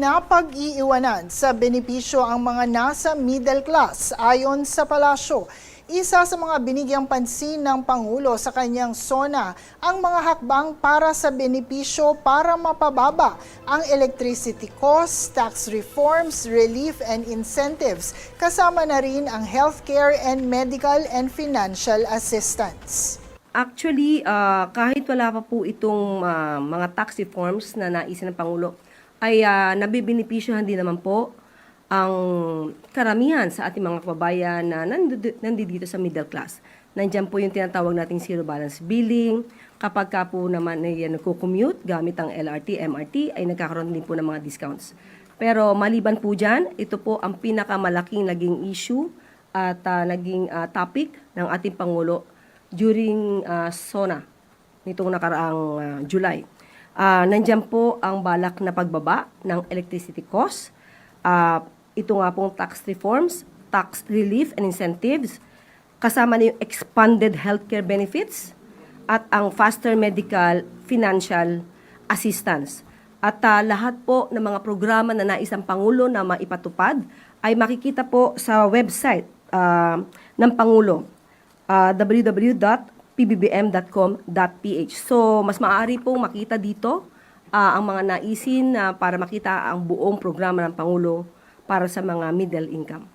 napag-iiwanan sa benepisyo ang mga nasa middle class ayon sa palasyo. Isa sa mga binigyang pansin ng Pangulo sa kanyang SONA ang mga hakbang para sa benepisyo para mapababa ang electricity costs, tax reforms, relief and incentives, kasama na rin ang healthcare and medical and financial assistance. Actually, kahit wala pa po itong mga tax reforms na naisin ng Pangulo, ay nabibenepisyohan din naman po ang karamihan sa ating mga kababayan na nandito sa middle class. Nandiyan po yung tinatawag nating zero balance billing. Kapag ka po naman ay nagko-commute gamit ang LRT, MRT, ay nagkakaroon din po ng mga discounts. Pero maliban po dyan, ito po ang pinakamalaking naging issue at naging topic ng ating Pangulo during SONA nitong nakaraang July. Nandiyan po ang balak na pagbaba ng electricity cost. Ito nga pong tax reforms, tax relief and incentives, kasama na yung expanded healthcare benefits at ang faster medical financial assistance. At lahat po ng mga programa na nais ang Pangulo na maipatupad ay makikita po sa website ng Pangulo, www.pbbm.com.ph. So, mas maaari pong makita dito ang mga naisin para makita ang buong programa ng Pangulo para sa mga middle income.